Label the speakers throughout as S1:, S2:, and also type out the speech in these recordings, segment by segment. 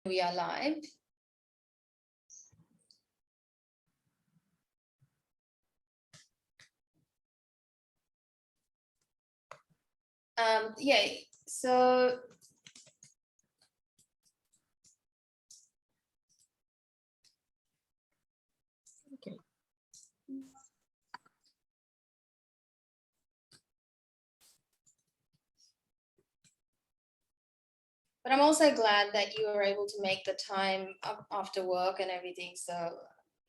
S1: We are live. Yeah, so
S2: okay.
S1: But I'm also glad that you were able to make the time after work and everything. So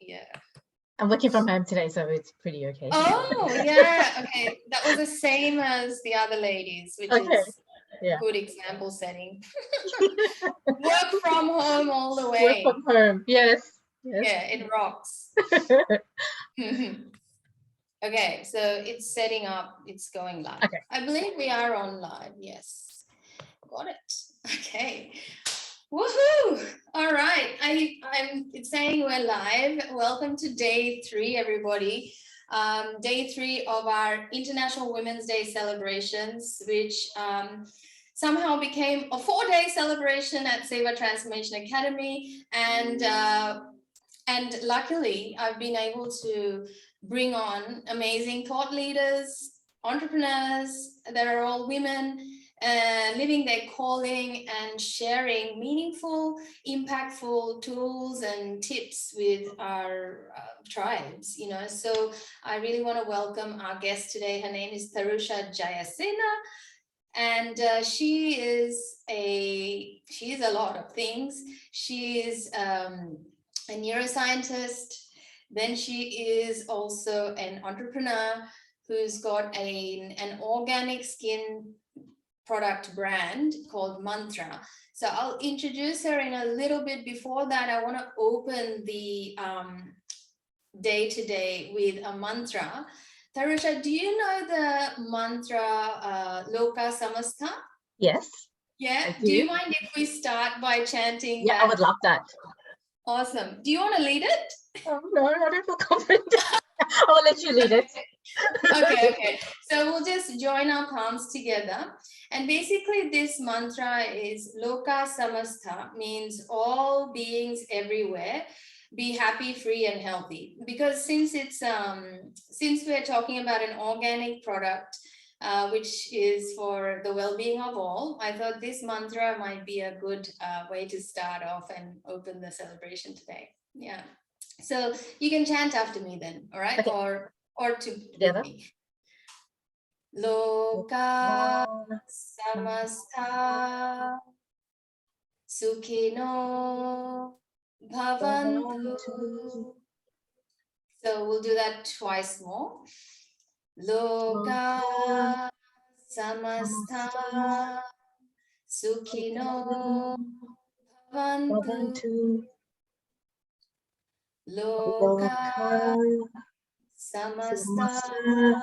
S1: yeah.
S2: I'm working from home today, so it's pretty okay.
S1: Oh yeah, okay. That was the same as the other ladies, which is
S2: yeah.
S1: Good example setting. Work from home all the way.
S2: Work from home, yes.
S1: Yeah, it rocks. Okay, so it's setting up, it's going live.
S2: Okay.
S1: I believe we are on live, yes. Got it. Okay. Woohoo! All right, it's saying we're live. Welcome to day 3, everybody. Day 3 of our International Women's Day celebrations, which somehow became a 4-day celebration at Seva Transformation Academy. And luckily, I've been able to bring on amazing thought leaders, entrepreneurs that are all women, living their calling and sharing meaningful, impactful tools and tips with our tribes, you know. So I really want to welcome our guest today. Her name is Tharusha Jayasena. And she is a lot of things. She is a neuroscientist. Then she is also an entrepreneur who's got an organic skin product brand called Mantra. So I'll introduce her in a little bit. Before that, I want to open the day today with a mantra. Tharusha, do you know the mantra Loka Samastha?
S2: Yes.
S1: Yeah. Do you mind if we start by chanting that?
S2: I would love that.
S1: Awesome. Do you want to lead it?
S2: Oh, no, I don't feel confident. I will let you lead it.
S1: Okay. So we'll just join our palms together. And basically this mantra is Loka Samastha, means all beings everywhere be happy, free, and healthy. Because since we're talking about an organic product, which is for the well-being of all, I thought this mantra might be a good way to start off and open the celebration today. Yeah. So you can chant after me then, all right?
S2: Okay.
S1: Or together. Me. Loka samastha sukhino bhavantu. So we'll do that twice more. Loka samastha sukhino bhavantu. Loka samastha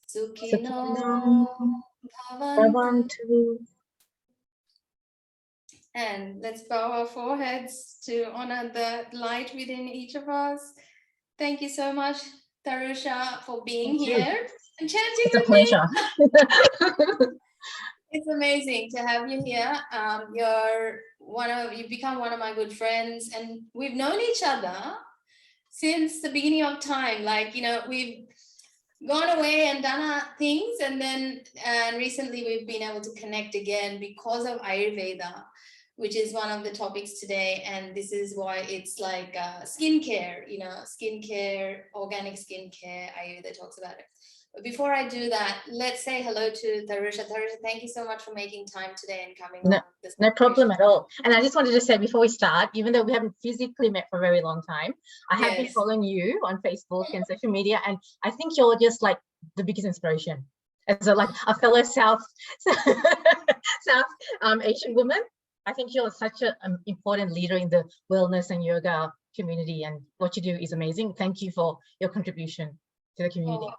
S1: sukhino bhavantu. And let's bow our foreheads to honor the light within each of us. Thank you so much, Tharusha, for being here and chanting
S2: with me. It's a pleasure.
S1: It's amazing to have you here. You've become one of my good friends, and we've known each other since the beginning of time. Like, you know, we've gone away and done our things, and then recently we've been able to connect again because of Ayurveda, which is one of the topics today. And this is why it's like skincare, you know, skincare, organic skincare. Ayurveda talks about it. But before I do that, let's say hello to Tharusha. Tharusha, thank you so much for making time today and coming on.
S2: No problem at all. And I just wanted to say before we start, even though we haven't physically met for a very long time, I have been following you on Facebook and social media, and I think you're just like the biggest inspiration as a fellow South Asian woman. I think you're such an important leader in the wellness and yoga community, and what you do is amazing. Thank you for your contribution to the community.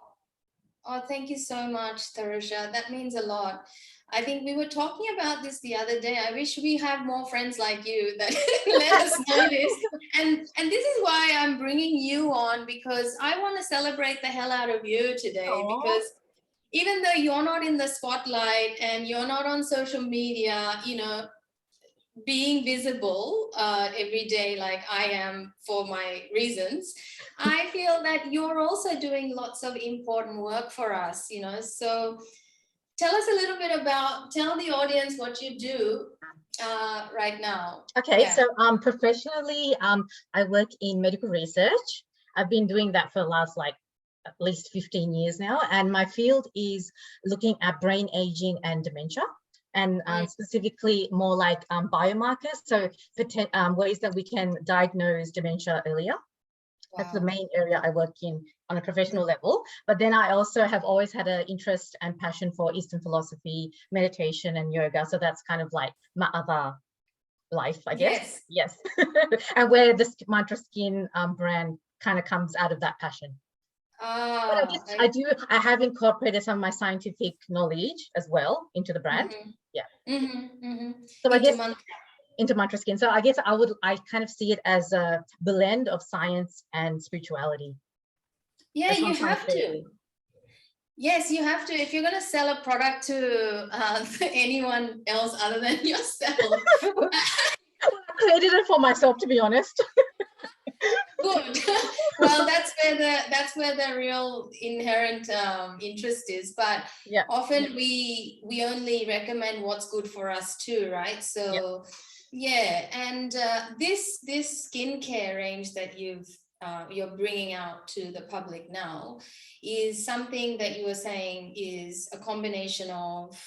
S1: Oh, thank you so much, Terusha. That means a lot. I think we were talking about this the other day. I wish we have more friends like you that let us know this. And this is why I'm bringing you on, because I want to celebrate the hell out of you today. Aww. Because even though you're not in the spotlight and you're not on social media, you know, being visible every day like I am for my reasons, I feel that you're also doing lots of important work for us, you know. So tell us a little bit about, tell the audience what you do right now.
S2: Okay,
S1: Yeah.
S2: so professionally, I work in medical research. I've been doing that for the last like at least 15 years now, and my field is looking at brain aging and dementia, and specifically more like biomarkers, so ways that we can diagnose dementia earlier. That's the main area I work in on a professional level. But then I also have always had an interest and passion for Eastern philosophy, meditation, and yoga. So that's kind of like my other life, I guess. Yes. And where this Mantra Skin brand kind of comes out of that passion. But I have incorporated some of my scientific knowledge as well into the brand. So I guess into Mantra Skin. So I guess I kind of see it as a blend of science and spirituality.
S1: Yeah, you have to. Yes, you have to. If you're going to sell a product to anyone else other than yourself.
S2: I created it for myself, to be honest.
S1: Good. Well, that's where the real inherent interest is. But often we only recommend what's good for us too, right? So and this skincare range that you're bringing out to the public now is something that you were saying is a combination of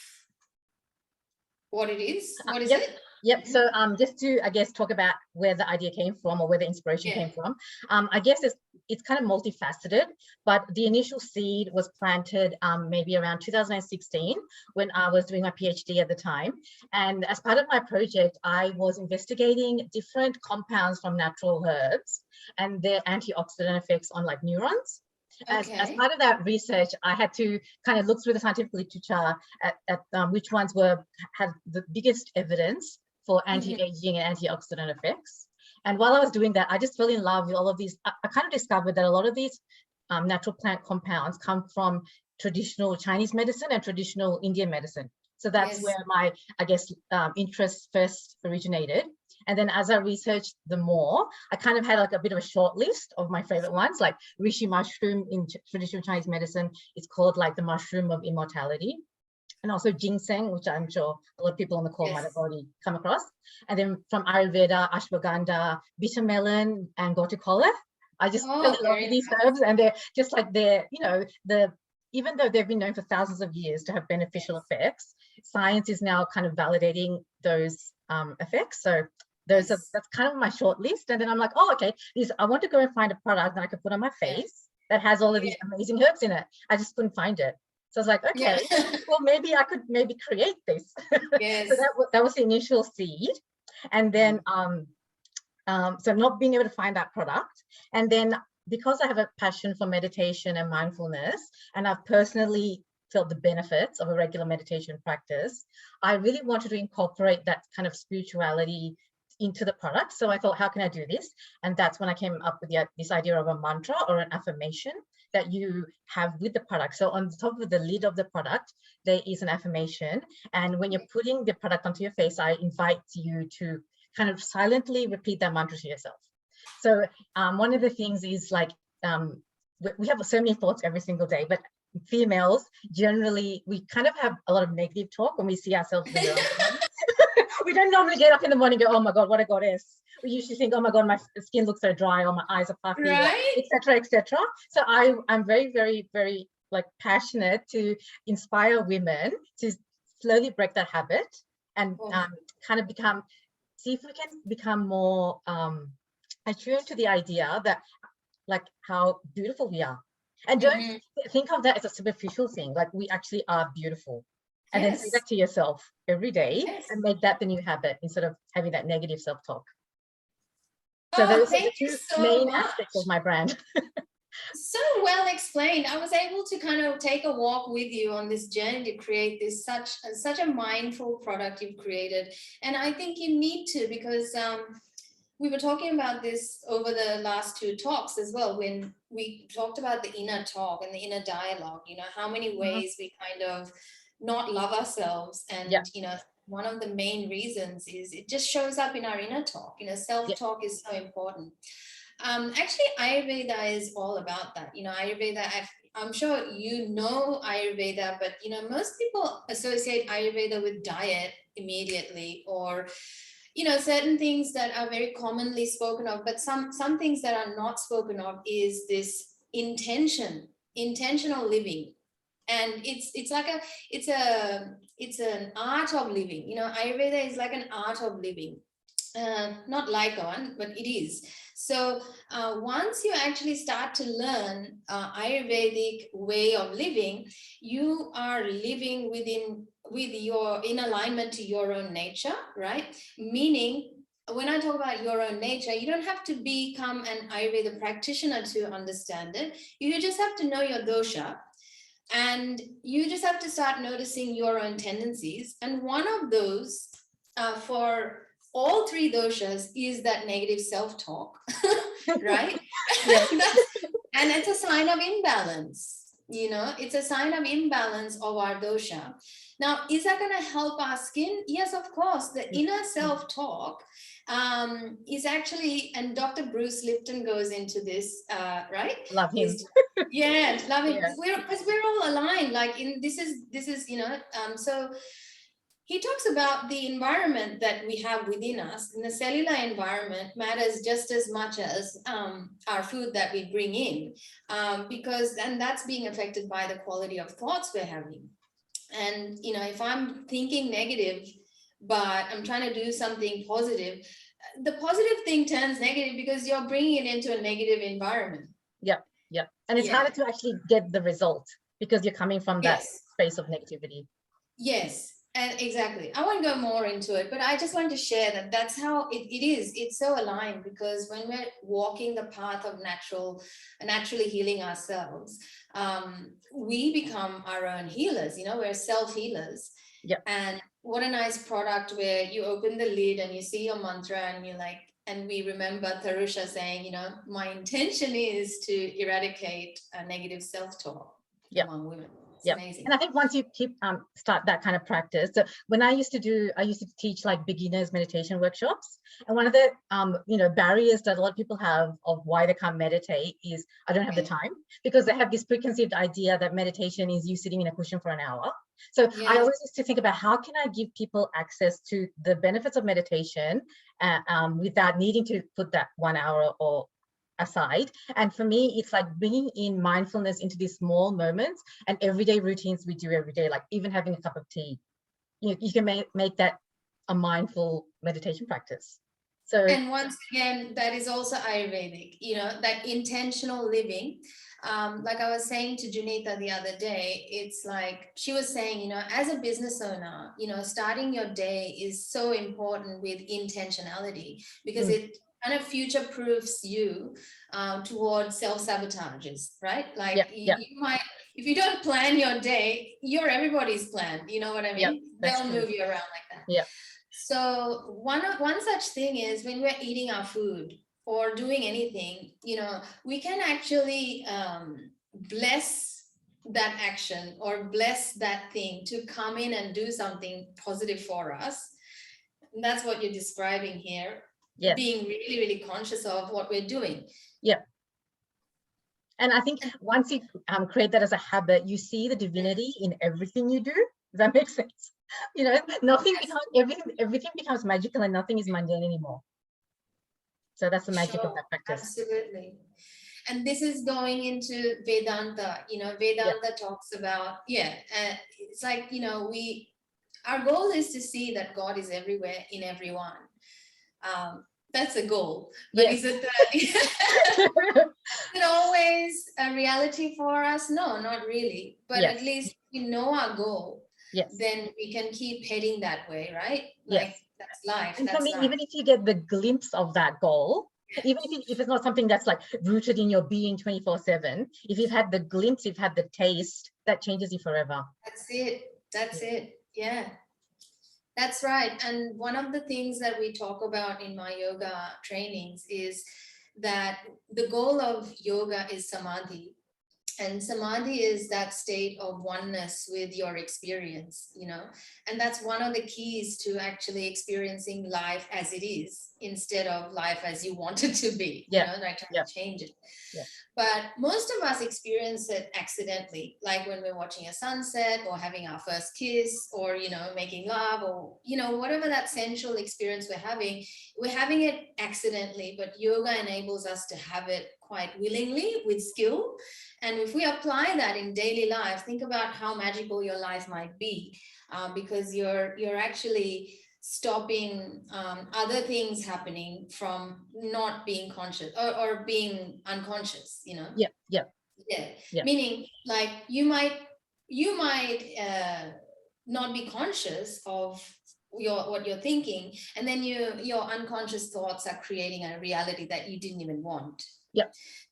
S1: what it is. What is it?
S2: Yep. So just to, I guess, talk about where the idea came from or where the inspiration came from. I guess it's kind of multifaceted, but the initial seed was planted maybe around 2016 when I was doing my PhD at the time. And as part of my project, I was investigating different compounds from natural herbs and their antioxidant effects on like neurons. As part of that research, I had to kind of look through the scientific literature at which ones had the biggest evidence for anti-aging and antioxidant effects. And while I was doing that, I just fell in love with all of these. I kind of discovered that a lot of these natural plant compounds come from traditional Chinese medicine and traditional Indian medicine. So that's where my, I guess, interest first originated. And then as I researched the more, I kind of had like a bit of a short list of my favorite ones, like reishi mushroom in traditional Chinese medicine. It's called like the mushroom of immortality. And also ginseng, which I'm sure a lot of people on the call might have already come across. And then from Ayurveda, ashwagandha, bitter melon, and gotukola. I just fell in love with these herbs, and they're just like you know, even though they've been known for thousands of years to have beneficial effects, science is now kind of validating those effects. So that's kind of my short list. And then I'm like, oh, okay, I want to go and find a product that I could put on my face that has all of these amazing herbs in it. I just couldn't find it. So I was like, okay, well, maybe I could create this. So that was the initial seed. And then, so not being able to find that product. And then because I have a passion for meditation and mindfulness, and I've personally felt the benefits of a regular meditation practice, I really wanted to incorporate that kind of spirituality into the product. So I thought, how can I do this? And that's when I came up with this idea of a mantra or an affirmation that you have with the product. So on the top of the lid of the product, there is an affirmation. And when you're putting the product onto your face, I invite you to kind of silently repeat that mantra to yourself. So one of the things is like, we have so many thoughts every single day, but females, generally, we kind of have a lot of negative talk when we see ourselves in the mirror. We don't normally get up in the morning and go, oh my God, what a goddess. We usually think, oh my God, my skin looks so dry, or my eyes are puffy, etc., etc. So I'm very, very, very like passionate to inspire women to slowly break that habit and kind of see if we can become more attuned to the idea that like how beautiful we are. And don't think of that as a superficial thing. Like we actually are beautiful. And then say that to yourself every day and make that the new habit instead of having that negative self-talk. So those are the two main aspects of my brand.
S1: So well explained. I was able to kind of take a walk with you on this journey to create this such a mindful product you've created. And I think you need to, because we were talking about this over the last two talks as well, when we talked about the inner talk and the inner dialogue, you know, how many ways we kind of not love ourselves and, you know, one of the main reasons is it just shows up in our inner talk. Self-talk is so important. Actually, Ayurveda is all about that. Ayurveda, I'm sure you know Ayurveda, but most people associate Ayurveda with diet immediately, or certain things that are very commonly spoken of, but some things that are not spoken of is this intentional living. And it's an art of living. Ayurveda is like an art of living. Not like one, but it is. So once you actually start to learn Ayurvedic way of living, you are living in alignment to your own nature, right? Meaning, when I talk about your own nature, you don't have to become an Ayurveda practitioner to understand it. You just have to know your dosha, and you just have to start noticing your own tendencies. And one of those for all three doshas is that negative self-talk, right? And it's a sign of imbalance. It's a sign of imbalance of our dosha. Now, is that going to help our skin? Yes, of course. The inner self-talk is actually, and Dr. Bruce Lipton goes into this, right?
S2: Love him.
S1: Yeah, love him. Because we're all aligned. Like this is so he talks about the environment that we have within us, and the cellular environment matters just as much as our food that we bring in, and that's being affected by the quality of thoughts we're having. And, if I'm thinking negative, but I'm trying to do something positive, the positive thing turns negative because you're bringing it into a negative environment.
S2: Yep. And it's harder to actually get the result because you're coming from that space of negativity. Yes.
S1: And exactly. I won't go more into it, but I just want to share that that's how it is. It's so aligned, because when we're walking the path of naturally healing ourselves, we become our own healers. We're self-healers.
S2: Yeah.
S1: And what a nice product where you open the lid and you see your mantra and you're like, and we remember Tharusha saying, my intention is to eradicate a negative self-talk among women.
S2: Yeah, and I think once you start that kind of practice. So when I used to teach like beginners meditation workshops, and one of the barriers that a lot of people have of why they can't meditate is I don't have the time, because they have this preconceived idea that meditation is you sitting in a cushion for an hour. So I always used to think about how can I give people access to the benefits of meditation without needing to put that 1 hour or aside. And for me, it's like bringing in mindfulness into these small moments and everyday routines we do every day, like even having a cup of tea. You can make that a mindful meditation practice. So,
S1: and once again, that is also Ayurvedic, that intentional living. Like I was saying to Junita the other day, it's like she was saying, as a business owner, starting your day is so important with intentionality, because it kind of future proofs you towards self-sabotages, right? Like you might, if you don't plan your day, you're everybody's plan. You know what I mean? They'll move you around like that.
S2: Yeah.
S1: So one such thing is when we're eating our food or doing anything, we can actually bless that action or bless that thing to come in and do something positive for us. And that's what you're describing here. Yes. Being really, really conscious of what we're doing.
S2: Yeah. And I think once you create that as a habit, you see the divinity in everything you do. Does that make sense? Nothing becomes, everything becomes magical, and nothing is mundane anymore. So that's the magic of that practice.
S1: Absolutely. And this is going into Vedanta. Vedanta talks about, it's like, our goal is to see that God is everywhere in everyone. That's a goal, but is it always a reality for us? No, not really. But at least we know our goal. Then we can keep heading that way, right? Like that's life.
S2: And for me, even if you get the glimpse of that goal, even if it's not something that's like rooted in your being 24/7, if you've had the glimpse, you've had the taste, that changes you forever.
S1: That's it. Yeah. That's right. And one of the things that we talk about in my yoga trainings is that the goal of yoga is Samadhi. And samadhi is that state of oneness with your experience, you know, and that's one of the keys to actually experiencing life as it is instead of life as you want it to be, you know, like trying to change it. But most of us experience it accidentally, like when we're watching a sunset or having our first kiss or, you know, making love or, you know, whatever that sensual experience we're having it accidentally, but yoga enables us to have it quite willingly with skill. And if we apply that in daily life, think about how magical your life might be, because you're actually stopping other things happening from not being conscious or being unconscious, you know.
S2: Yeah.
S1: Meaning, like you might not be conscious of what you're thinking, and then your unconscious thoughts are creating a reality that you didn't even want.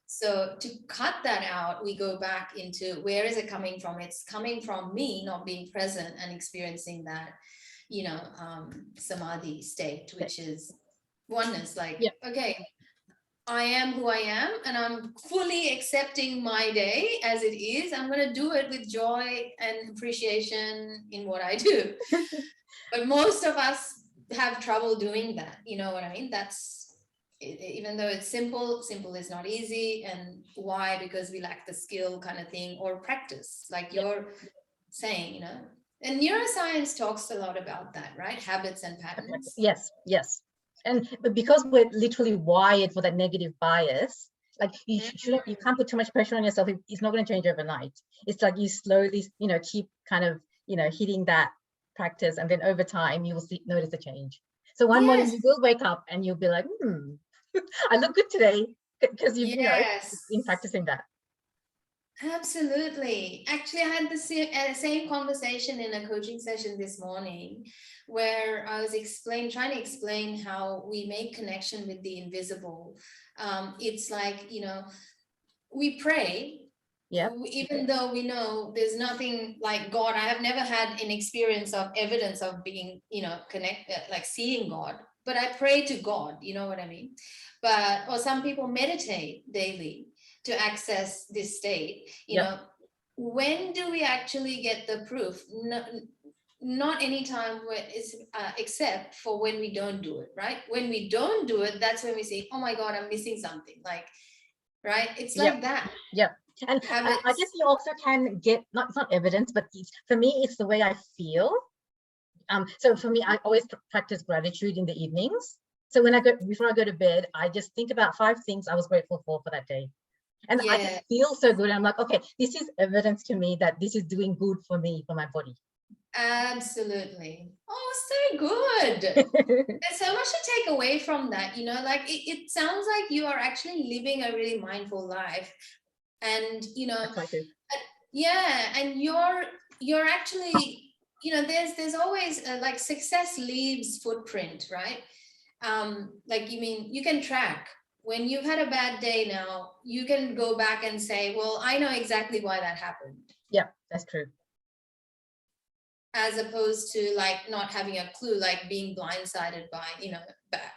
S1: So to cut that out, we go back into where is it coming from? It's coming from me not being present and experiencing that, you know, samadhi state, which is oneness. Like, okay, I am who I am, and I'm fully accepting my day as it is. I'm going to do it with joy and appreciation in what I do. But most of us have trouble doing that. You know what I mean? Even though it's simple is not easy. And why? Because we lack the skill kind of thing, or practice, like you're saying, you know. And neuroscience talks a lot about that, right? Habits and patterns.
S2: Yes. And because we're literally wired for that negative bias, like you can't put too much pressure on yourself. It's not going to change overnight. It's like you slowly, you know, keep kind of, you know, hitting that practice, and then over time you will notice a change. So one morning you will wake up and you'll be like, I look good today, because you've been practicing that.
S1: Absolutely. Actually, I had the same conversation in a coaching session this morning, where I was trying to explain how we make connection with the invisible. It's like, you know, we pray, even though we know there's nothing like God. I have never had an experience of evidence of being, you know, connected, like seeing God, but I pray to God, you know what I mean? Or some people meditate daily to access this state, you know. When do we actually get the proof? Not any time except for when we don't do it, right? When we don't do it, that's when we say, oh my God, I'm missing something, like, right? It's like that.
S2: And I guess you also can get, it's not evidence, but for me, it's the way I feel. So for me, I always practice gratitude in the evenings. So before I go to bed, I just think about 5 things I was grateful for that day. And I just feel so good. I'm like, okay, this is evidence to me that this is doing good for me, for my body.
S1: Absolutely. Oh, so good. There's so much to take away from that, you know, like it sounds like you are actually living a really mindful life. And, you know, and you're actually, you know, there's always like success leaves footprint, right? Like, you mean, you can track when you've had a bad day. Now you can go back and say, well, I know exactly why that happened.
S2: Yeah, that's true.
S1: As opposed to like not having a clue, like being blindsided by, you know,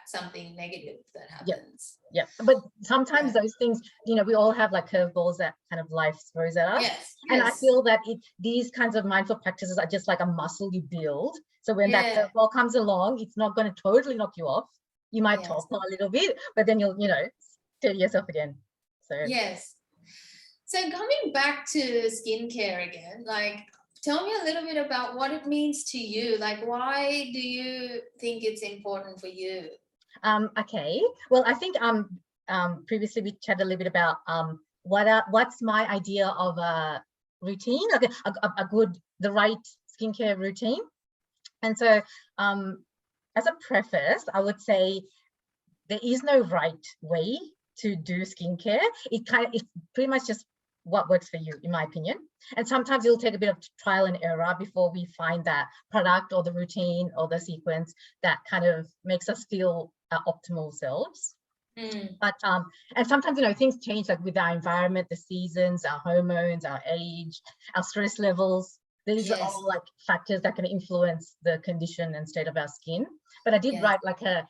S1: something negative that happens.
S2: Yeah. But sometimes those things, you know, we all have like curveballs that kind of life throws at us. And I feel that these kinds of mindful practices are just like a muscle you build. So when that curveball comes along, it's not going to totally knock you off. You might topple a little bit, but then you'll, you know, steady yourself again. So
S1: So coming back to skincare again, like, tell me a little bit about what it means to you. Like, why do you think it's important for you?
S2: Okay. Well, I think previously we chatted a little bit about what's my idea of a routine, the right skincare routine. And so as a preface, I would say there is no right way to do skincare. It's pretty much just what works for you, in my opinion. And sometimes it'll take a bit of trial and error before we find that product or the routine or the sequence that kind of makes us feel our optimal selves. But and sometimes, you know, things change, like with our environment, the seasons, our hormones, our age, our stress levels. These are all like factors that can influence the condition and state of our skin. But I did write like a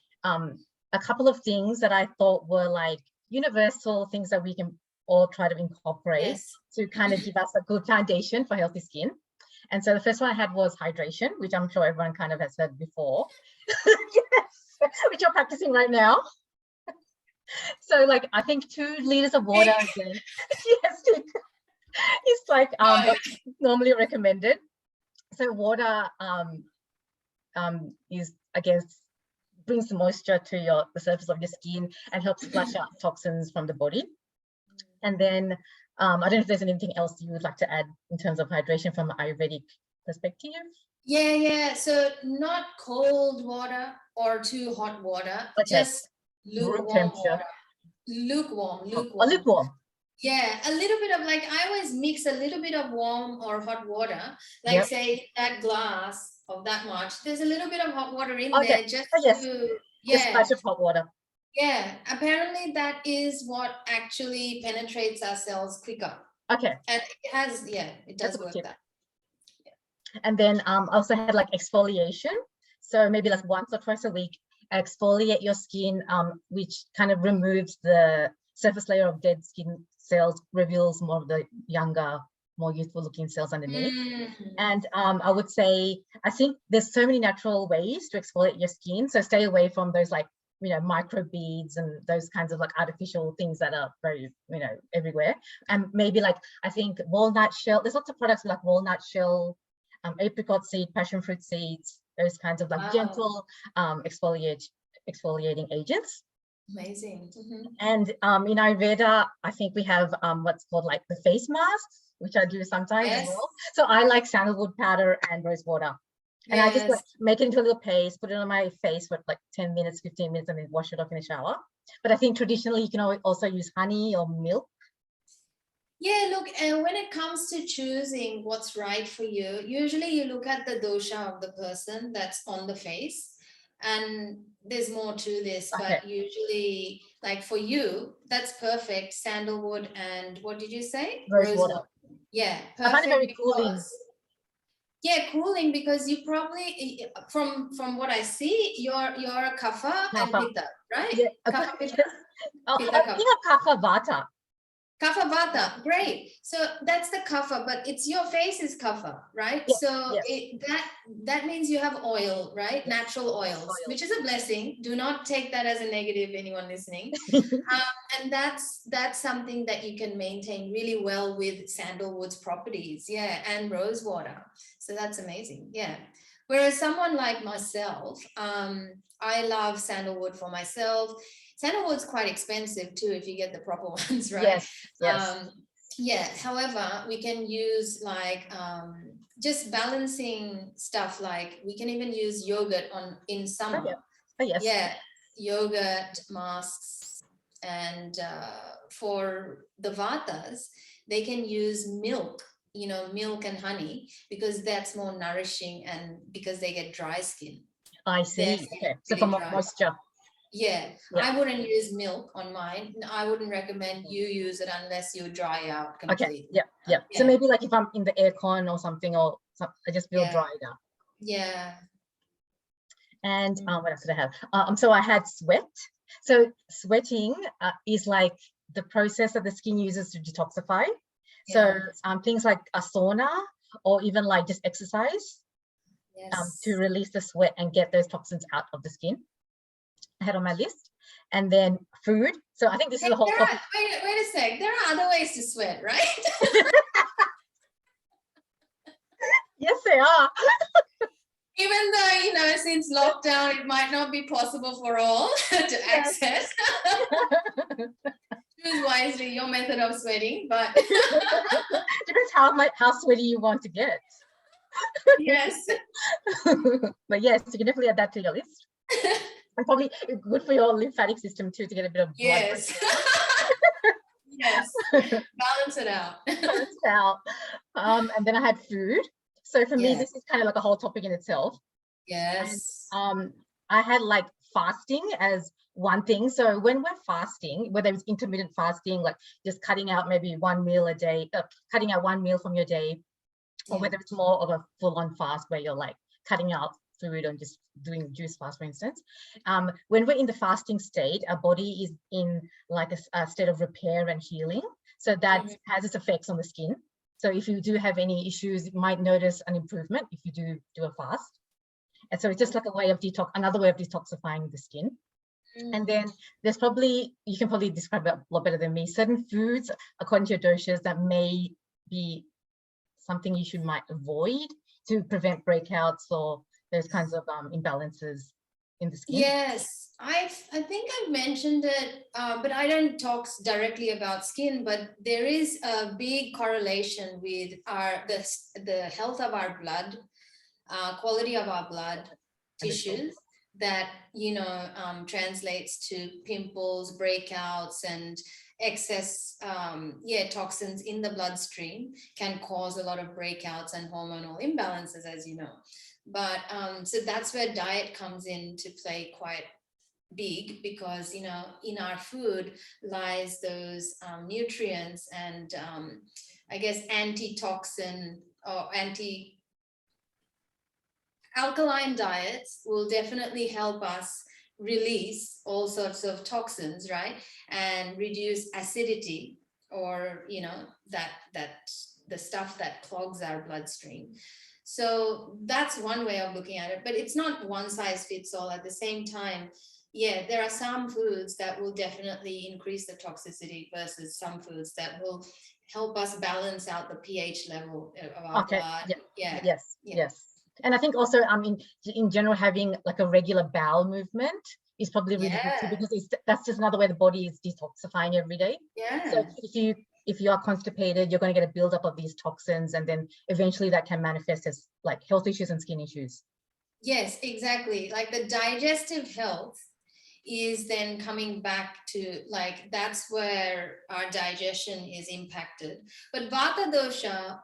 S2: couple of things that I thought were like universal things that we can all try to incorporate
S1: Yes.
S2: to kind of give us a good foundation for healthy skin. And so the first one I had was hydration, which I'm sure everyone kind of has heard before. Yes, which you're practicing right now. So like, I think 2 liters of water a day. Yes, it's like what's normally recommended. So water is, I guess, brings the moisture to the surface of your skin and helps flush out toxins from the body. And then I don't know if there's anything else you would like to add in terms of hydration from an Ayurvedic perspective.
S1: Yeah. So not cold water or too hot water, just lukewarm water. Lukewarm.
S2: Lukewarm.
S1: Yeah, a little bit of, like, I always mix a little bit of warm or hot water, like say that glass of that much, there's a little bit of hot water in there, just to,
S2: just a splash of hot water.
S1: Yeah, apparently that is what actually penetrates our cells quicker.
S2: Okay.
S1: And it has, it does work that. Yeah.
S2: And then I also had like exfoliation. So maybe like once or twice a week, exfoliate your skin, which kind of removes the surface layer of dead skin cells, reveals more of the younger, more youthful looking cells underneath. And I would say, I think there's so many natural ways to exfoliate your skin. So stay away from those, like, you know, micro beads and those kinds of like artificial things that are very, you know, everywhere. And maybe like, I think walnut shell, there's lots of products like walnut shell, apricot seed, passion fruit seeds, those kinds of like gentle exfoliating agents.
S1: Amazing.
S2: And in Ayurveda, I think we have what's called like the face masks, which I do sometimes as well. So I like sandalwood powder and rose water. And I just like make it into a little paste, put it on my face for like 10 minutes, 15 minutes, and then wash it off in the shower. But I think traditionally you can also use honey or milk.
S1: Yeah, look, and when it comes to choosing what's right for you, usually you look at the dosha of the person that's on the face. And there's more to this, but usually, like for you, that's perfect. Sandalwood and what did you say?
S2: Rose water.
S1: Yeah, perfect.
S2: I find it very cooling.
S1: Yeah, cooling, because you probably, from what I see, you're a kapha and pitta, right?
S2: Yeah.
S1: Kapha, pitta.
S2: I think a kapha vata.
S1: Kapha vata, great. So that's the kapha, but it's your face is kapha, right?
S2: Yes,
S1: so that means you have oil, right? Natural oils, which is a blessing. Do not take that as a negative, anyone listening. And that's something that you can maintain really well with sandalwood's properties, and rose water. So that's amazing, Whereas someone like myself, I love sandalwood for myself. Sandalwood's quite expensive too if you get the proper ones, right? Yes. However, we can use like just balancing stuff, like we can even use yogurt in summer. Yogurt masks. And for the vatas, they can use milk, milk and honey, because that's more nourishing, and because they get dry skin.
S2: I see. Okay. So for more moisture.
S1: I wouldn't use milk on mine. I wouldn't recommend you use it unless you dry out completely.
S2: So maybe like if I'm in the aircon or something, I just feel dried out. And what else did I have? So I had sweat. So sweating is like the process that the skin uses to detoxify. So things like a sauna, or even like just exercise to release the sweat and get those toxins out of the skin. I had on my list. And then food. So I think this is the whole topic.
S1: Wait a sec. There are other ways to sweat, right?
S2: Yes, there are.
S1: Even though, since lockdown, it might not be possible for all to access. Choose wisely your method of sweating, but
S2: depends how sweaty you want to get.
S1: Yes.
S2: But yes, you can definitely add that to your list. And probably good for your lymphatic system too, to get a bit of blood.
S1: Yes. Balance it out.
S2: And then I had food. So for me, this is kind of like a whole topic in itself.
S1: Yes.
S2: And, I had like fasting as one thing. So when we're fasting, whether it's intermittent fasting, like just cutting out maybe one meal a day, cutting out one meal from your day, or whether it's more of a full-on fast where you're like cutting out food and just doing juice fast, for instance. When we're in the fasting state, our body is in like a state of repair and healing. So that has its effects on the skin. So if you do have any issues, you might notice an improvement if you do a fast. And so it's just like a way of another way of detoxifying the skin. And then there's probably, you can probably describe it a lot better than me, certain foods according to your doshas that may be something you might avoid to prevent breakouts or those kinds of imbalances in the skin.
S1: Yes, I think I've mentioned it, but I don't talk directly about skin, but there is a big correlation with the health of our blood, quality of our blood tissues that, translates to pimples, breakouts, and excess toxins in the bloodstream can cause a lot of breakouts and hormonal imbalances, as you know. But so that's where diet comes into play quite big, because in our food lies those nutrients and I guess antitoxin or alkaline diets will definitely help us release all sorts of toxins, right? And reduce acidity, or that the stuff that clogs our bloodstream. So that's one way of looking at it, but it's not one size fits all. At the same time, there are some foods that will definitely increase the toxicity versus some foods that will help us balance out the pH level of our blood.
S2: Yes. And I think also, in general, having like a regular bowel movement is probably really good too, because that's just another way the body is detoxifying every day. So if you are constipated, you're going to get a buildup of these toxins, and then eventually that can manifest as like health issues and skin issues.
S1: Yes, exactly. Like the digestive health is then coming back to, like, that's where our digestion is impacted. But Vata dosha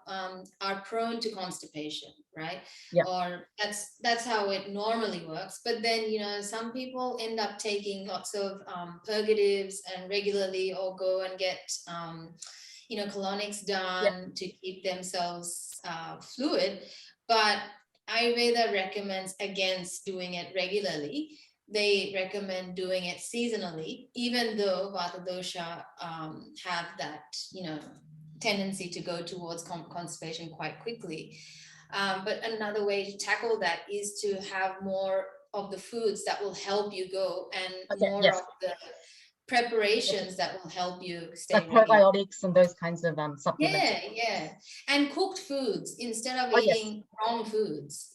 S1: are prone to constipation, right? Or that's how it normally works. But then, some people end up taking lots of purgatives and regularly, or go and get colonics done to keep themselves fluid. But Ayurveda recommends against doing it regularly. They recommend doing it seasonally, even though Vata dosha have that, tendency to go towards constipation quite quickly. But another way to tackle that is to have more of the foods that will help you go, and more of the preparations that will help you stay
S2: like probiotics and those kinds of supplements.
S1: And cooked foods instead of eating wrong foods.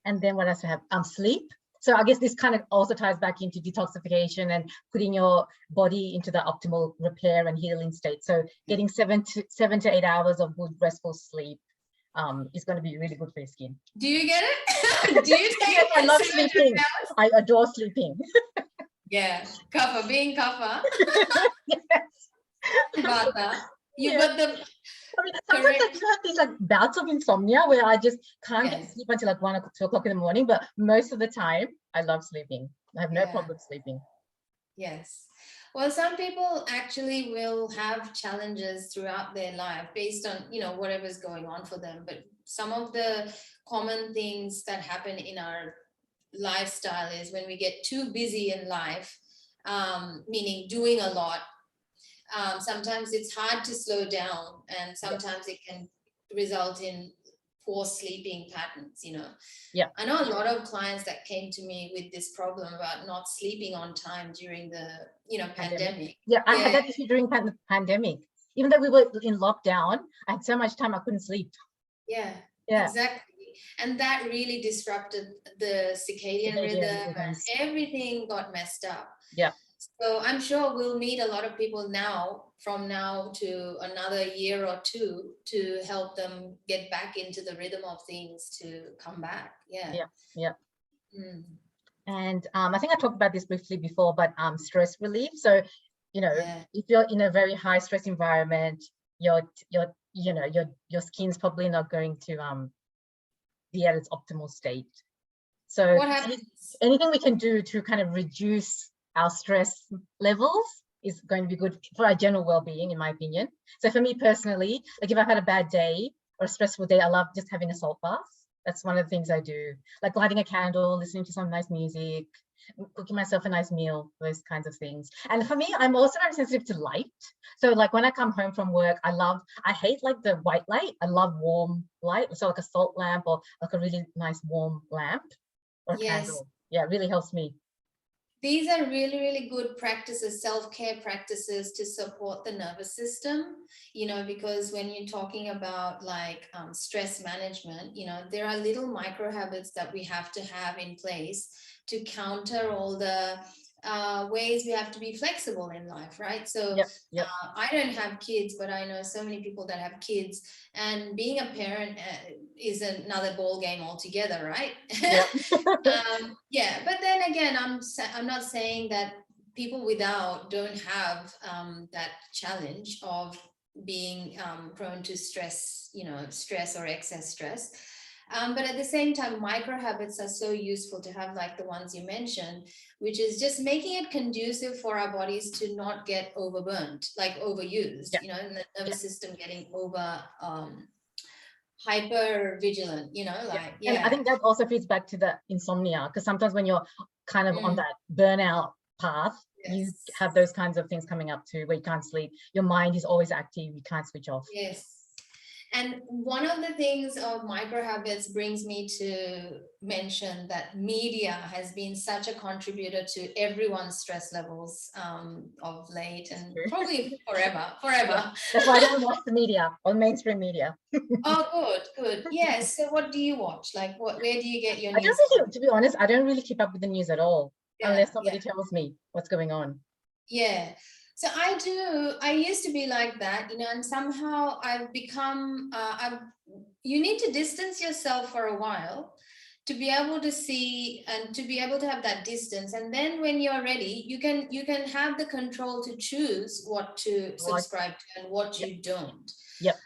S2: And then what else we have? Sleep. So I guess this kind of also ties back into detoxification and putting your body into the optimal repair and healing state. So getting 7 to 8 hours of good restful sleep is going to be really good for your skin.
S1: Do you get it? Do you take
S2: I love sleeping. I adore sleeping.
S1: Kapha, being Kapha. Vata. Got the
S2: sometimes I do have these like bouts of insomnia where I just can't get sleep until like 1 o'clock, 2 o'clock in the morning. But most of the time, I love sleeping. I have no problem sleeping.
S1: Yes. Well, some people actually will have challenges throughout their life based on, whatever's going on for them. But some of the common things that happen in our lifestyle is when we get too busy in life, meaning doing a lot. Sometimes it's hard to slow down, and sometimes it can result in poor sleeping patterns, I know a lot of clients that came to me with this problem about not sleeping on time during the pandemic.
S2: I had that issue during pandemic. Even though we were in lockdown, I had so much time I couldn't sleep.
S1: Exactly. And that really disrupted the circadian rhythm, and everything got messed up. So I'm sure we'll meet a lot of people from now to another year or two, to help them get back into the rhythm of things to come back.
S2: And I think I talked about this briefly before, but stress relief. So, if you're in a very high stress environment, your skin's probably not going to be at its optimal state. So
S1: what happens?
S2: Anything we can do to kind of reduce our stress levels is going to be good for our general well-being, in my opinion. So for me personally, like if I've had a bad day or a stressful day, I love just having a salt bath. That's one of the things I do, like lighting a candle, listening to some nice music, cooking myself a nice meal, those kinds of things. And for me, I'm also very sensitive to light. So like when I come home from work, I hate like the white light. I love warm light. So like a salt lamp or like a really nice warm lamp or a candle. Yeah, it really helps me.
S1: These are really, really good practices, self-care practices to support the nervous system, you know, because when you're talking about like stress management, you know, there are little micro habits that we have to have in place to counter all the ways we have to be flexible in life, right? So
S2: Yep.
S1: I don't have kids, but I know so many people that have kids, and being a parent is another ball game altogether, right?
S2: Yep.
S1: Yeah, but then again, I'm not saying that people without don't have that challenge of being prone to stress, you know, stress or excess stress. But at the same time, micro habits are so useful to have, like the ones you mentioned, which is just making it conducive for our bodies to not get overburnt, like overused, you know, and the nervous system getting over hyper vigilant, you know, like,
S2: And I think that also feeds back to the insomnia, because sometimes when you're kind of on that burnout path, you have those kinds of things coming up too, where you can't sleep, your mind is always active, you can't switch off.
S1: Yes. And one of the things of micro habits brings me to mention that media has been such a contributor to everyone's stress levels of late, and probably forever.
S2: Yeah. That's why I don't watch the media or mainstream media.
S1: Oh, good. Yes. So what do you watch? Like where do you get your news?
S2: I don't really, to be honest, I don't really keep up with the news at all, unless somebody tells me what's going on.
S1: Yeah. So I used to be like that, you know, and somehow I've become, you need to distance yourself for a while to be able to see and to be able to have that distance. And then when you're ready, you can have the control to choose what to subscribe to and what you don't.
S2: Yep.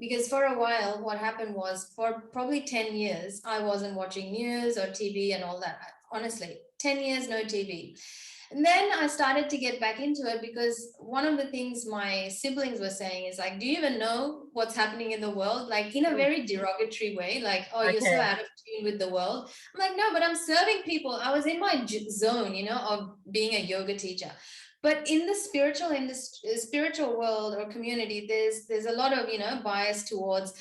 S1: Because for a while, what happened was for probably 10 years, I wasn't watching news or TV and all that. Honestly, 10 years, no TV. And then I started to get back into it because one of the things my siblings were saying is like, do you even know what's happening in the world? Like in a very derogatory way, like, oh, you're so out of tune with the world. I'm like, no, but I'm serving people. I was in my zone, you know, of being a yoga teacher. But in the spiritual world or community, there's a lot of, you know, bias towards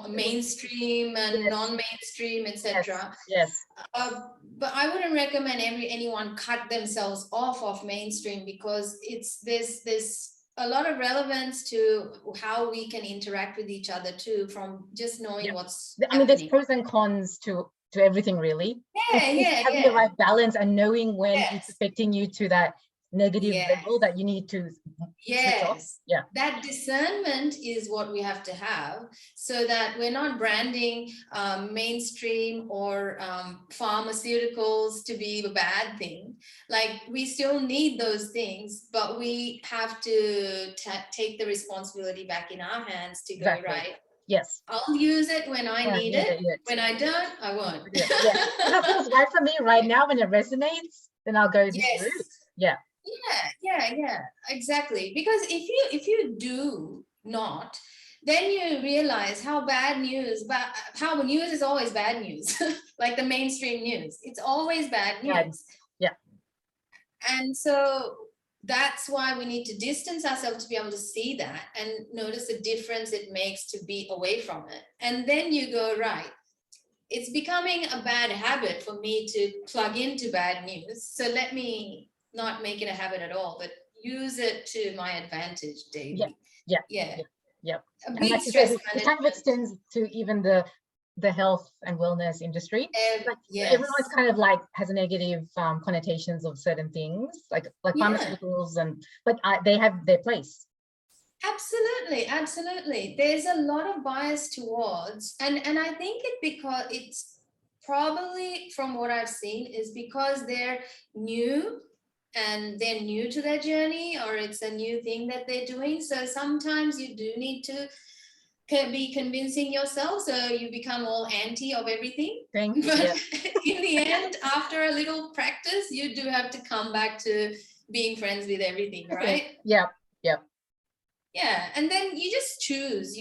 S1: mainstream and non-mainstream, etc.
S2: Yes.
S1: But I wouldn't recommend anyone cut themselves off of mainstream, because there's a lot of relevance to how we can interact with each other too, from just knowing what's happening.
S2: There's pros and cons to everything, really. Having the right balance and knowing when it's affecting you to that negative level that you need to switch off.
S1: That discernment is what we have to have, so that we're not branding mainstream or pharmaceuticals to be a bad thing. Like we still need those things, but we have to take the responsibility back in our hands to go, right,
S2: yes,
S1: I'll use it when I need it. When I don't, I won't.
S2: If that feels right for me right now, when it resonates, then I'll go this route.
S1: Yeah, exactly. Because if you do not, then you realize how news is always bad news. Like the mainstream news, it's always bad news. And so that's why we need to distance ourselves to be able to see that and notice the difference it makes to be away from it. And then you go, right, it's becoming a bad habit for me to plug into bad news. So let me not make it a habit at all, but use it to my advantage daily. A big stress management.
S2: It kind of extends to even the health and wellness industry. Everyone's kind of like has negative connotations of certain things, like pharmaceuticals, but they have their place.
S1: Absolutely. There's a lot of bias towards, and I think because it's probably, from what I've seen, is because they're new and they're new to their journey, or it's a new thing that they're doing. So sometimes you do need to be convincing yourself, so you become all anti of everything. But in the end, after a little practice, you do have to come back to being friends with everything, right? Yeah, and then you just choose.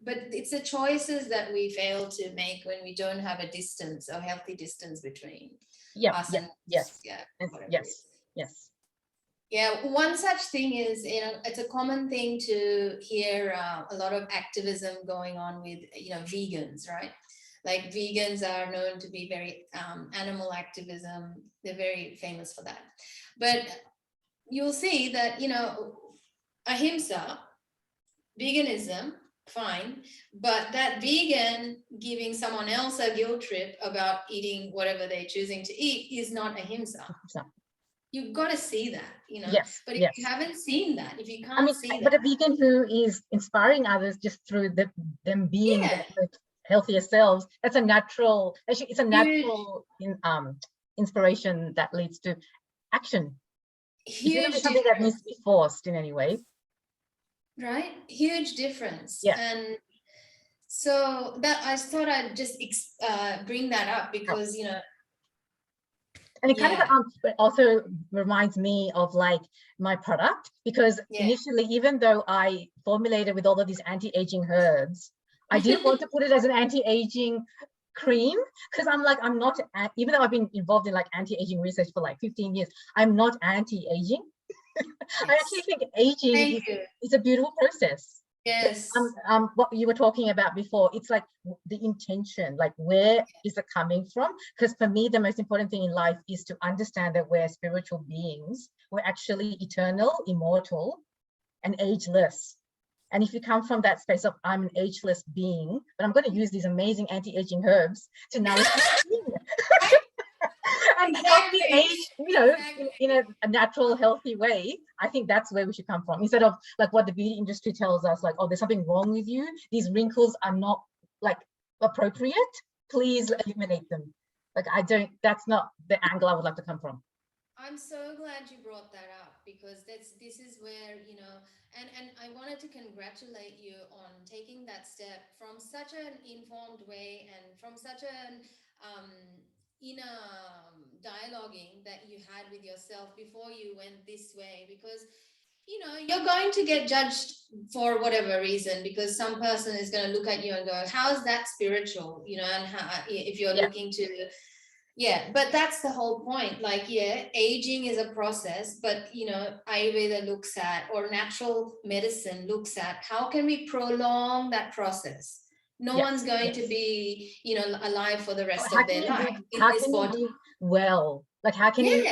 S1: But it's the choices that we fail to make when we don't have a distance, a healthy distance between.
S2: Yeah.
S1: asanas.
S2: Yes.
S1: Yeah.
S2: Yes. Yes.
S1: Yeah, one such thing is, it's a common thing to hear a lot of activism going on with, vegans, right? Like vegans are known to be very animal activism. They're very famous for that. But you'll see that, ahimsa, veganism, fine, but that vegan giving someone else a guilt trip about eating whatever they're choosing to eat is not ahimsa. You've got to see that,
S2: Yes.
S1: But if you haven't seen that, if you can't see
S2: but
S1: that,
S2: a vegan who is inspiring others just through them being their healthier selves, that's a natural, actually, it's a natural inspiration that leads to action.
S1: Huge
S2: It's something that needs to be forced in any way.
S1: Right? Huge difference.
S2: Yeah.
S1: And so that I thought I'd just bring that up because,
S2: and it kind of also reminds me of like my product, because initially, even though I formulated with all of these anti-aging herbs, I didn't want to put it as an anti-aging cream, because I'm not, even though I've been involved in like anti-aging research for like 15 years, I'm not anti-aging. I actually think aging is a beautiful process.
S1: Yes.
S2: What you were talking about before, it's like the intention, like where is it coming from? Because for me, the most important thing in life is to understand that we're spiritual beings. We're actually eternal, immortal, and ageless. And if you come from that space of I'm an ageless being, but I'm going to use these amazing anti-aging herbs to nourish my skin. And help me age, in a natural, healthy way. I think that's where we should come from, instead of like what the beauty industry tells us, like, oh, there's something wrong with you. These wrinkles are not like appropriate. Please eliminate them. Like, that's not the angle I would like to come from.
S1: I'm so glad you brought that up, because this is where, and I wanted to congratulate you on taking that step from such an informed way and from such an inner dialoguing that you had with yourself before you went this way, because you're going to get judged for whatever reason, because some person is going to look at you and go, how's that spiritual, and if you're looking to but that's the whole point. Like, aging is a process, but Ayurveda looks at, or natural medicine looks at, how can we prolong that process? No one's going to be, alive for the rest of their life in this body.
S2: Live well? Like, how can you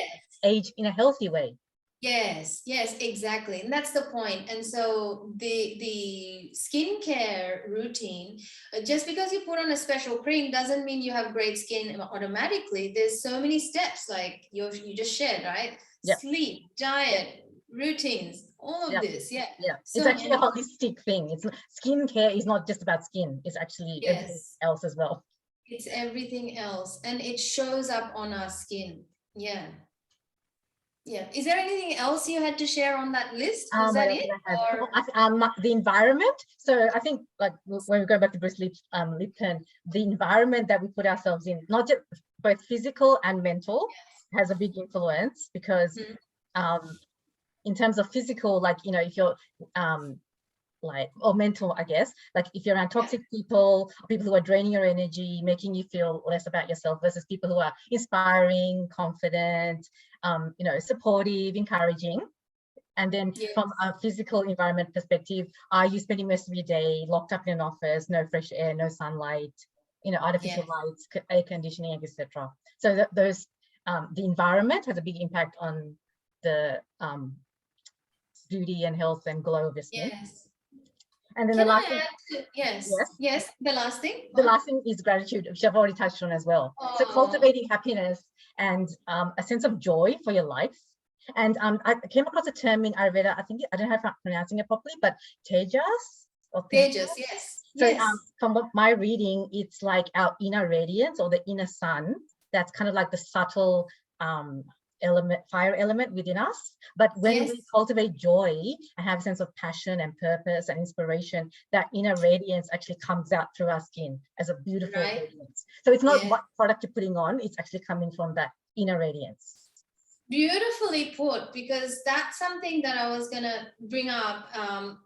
S2: age in a healthy way?
S1: Yes, exactly. And that's the point. And so the skincare routine, just because you put on a special cream doesn't mean you have great skin automatically. There's so many steps, like you just shared, right? Sleep, diet, routines, all of this. So
S2: it's actually a holistic thing. It's skincare is not just about skin. It's actually everything else as well.
S1: It's everything else, and it shows up on our skin. Is there anything else you had to share on that list? Was that it?
S2: The environment. So I think, like, when we go back to Bruce Lipton, the environment that we put ourselves in, not just both physical and mental, has a big influence, because in terms of physical, like, if you're or mental, I guess, like if you're around toxic people who are draining your energy, making you feel less about yourself, versus people who are inspiring, confident, supportive, encouraging. And then from a physical environment perspective, are you spending most of your day locked up in an office, no fresh air, no sunlight, artificial lights, air conditioning, etc. So those the environment has a big impact on the beauty and health and glow of your skin. And then the last thing,
S1: the last thing.
S2: The last thing is gratitude, which I've already touched on as well. So cultivating happiness and a sense of joy for your life. And I came across a term in Ayurveda. I don't know if I'm pronouncing it properly, but tejas.
S1: Tejas,
S2: So from my reading, it's like our inner radiance, or the inner sun. That's kind of like the subtle fire element within us. But when we cultivate joy and have a sense of passion and purpose and inspiration, that inner radiance actually comes out through our skin as a beautiful radiance. So it's not what product you're putting on, it's actually coming from that inner radiance.
S1: Beautifully put, because that's something that I was gonna bring up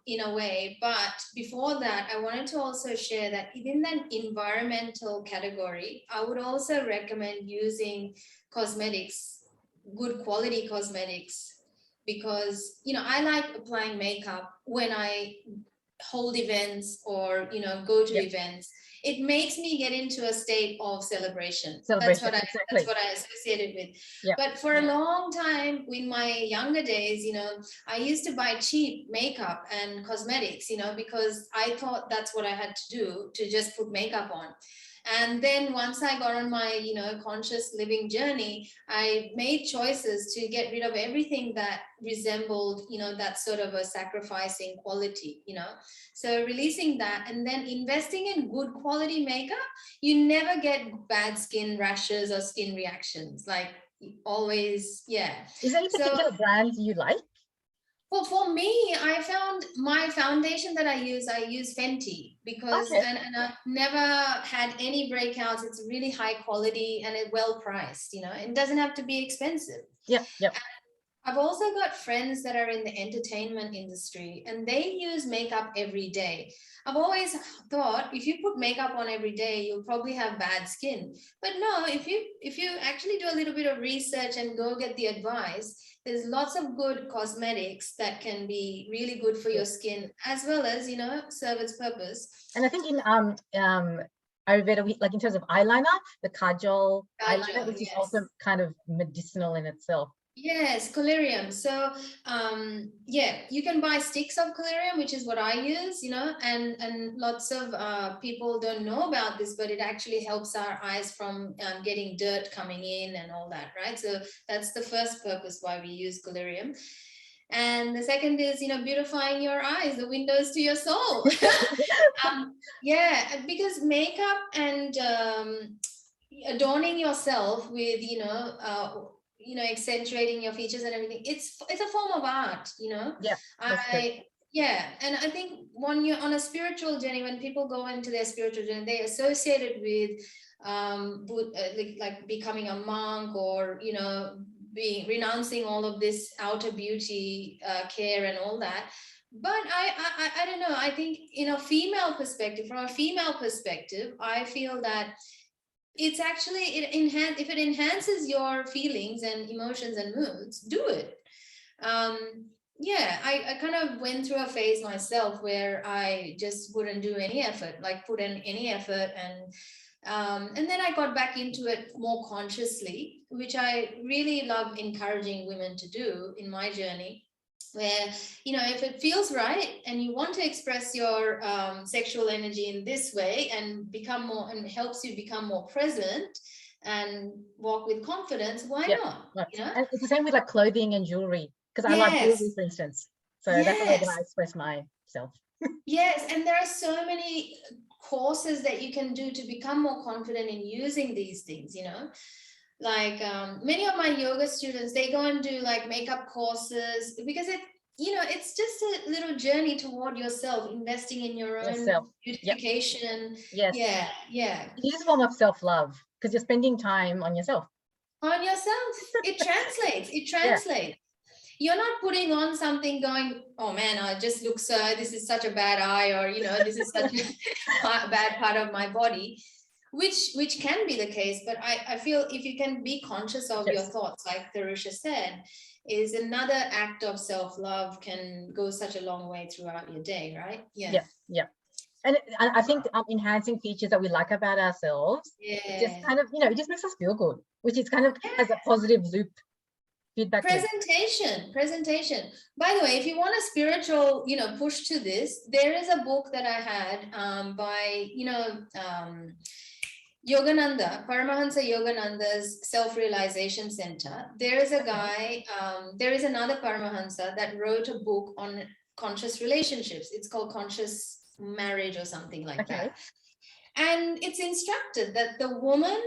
S1: in a way. But before that, I wanted to also share that within that environmental category, I would also recommend using cosmetics, good quality cosmetics, because I like applying makeup when I hold events or go to
S2: Yeah.
S1: events. It makes me get into a state of celebration.
S2: Celebration,
S1: That's
S2: exactly.
S1: what I associated with.
S2: Yeah.
S1: But for a long time in my younger days, I used to buy cheap makeup and cosmetics, because I thought that's what I had to do, to just put makeup on. And then once I got on my conscious living journey, I made choices to get rid of everything that resembled that sort of a sacrificing quality. So releasing that and then investing in good quality makeup, you never get bad skin rashes or skin reactions, like always. Yeah.
S2: Is there any particular brands you like?
S1: Well, for me, I found my foundation that I use Fenty, because and I've never had any breakouts. It's really high quality and it's well priced, it doesn't have to be expensive.
S2: Yeah.
S1: I've also got friends that are in the entertainment industry and they use makeup every day. I've always thought if you put makeup on every day, you'll probably have bad skin. But no, if you actually do a little bit of research and go get the advice, there's lots of good cosmetics that can be really good for your skin, as well as, serve its purpose.
S2: And I think in Ayurveda, like in terms of eyeliner, the kajal eyeliner, which is also kind of medicinal in itself.
S1: Yes, collyrium. So yeah, you can buy sticks of collyrium, which is what I use, and lots of people don't know about this, but it actually helps our eyes from getting dirt coming in and all that, right? So that's the first purpose why we use collyrium. And the second is, beautifying your eyes, the windows to your soul. Yeah, because makeup and adorning yourself with, accentuating your features and everything, it's a form of art. Yeah, and I think when you're on a spiritual journey, when people go into their spiritual journey, they associate it with like becoming a monk, or renouncing all of this outer beauty care and all that. But I don't know, I think from a female perspective, I feel that it's actually, if it enhances your feelings and emotions and moods, do it. Yeah, I kind of went through a phase myself where I just wouldn't do any effort, like put in any effort, and then I got back into it more consciously, which I really love encouraging women to do in my journey, where if it feels right and you want to express your sexual energy in this way and become more, and helps you become more present and walk with confidence, why not?
S2: And it's the same with like clothing and jewelry, because I love jewelry, for instance, so that's the way that I express myself.
S1: Yes, and there are so many courses that you can do to become more confident in using these things, like many of my yoga students, they go and do like makeup courses, because it's just a little journey toward yourself, investing in your own beautification. Yeah.
S2: It is a form of self-love, because you're spending time on yourself.
S1: It translates. You're not putting on something going, oh man, I just look this is such a bad eye, or this is such a bad part of my body, which can be the case. But I feel if you can be conscious of your thoughts, like Terusha said, is another act of self-love, can go such a long way throughout your day, right? Yeah.
S2: And I think enhancing features that we like about ourselves, just kind of, it just makes us feel good, which is kind of has a positive loop feedback.
S1: Presentation. By the way, if you want a spiritual, push to this, there is a book that I had by, Yogananda, Paramahansa Yogananda's Self-Realization Center. There is a guy, there is another Paramahansa that wrote a book on conscious relationships. It's called Conscious Marriage or something like that. And it's instructed that the woman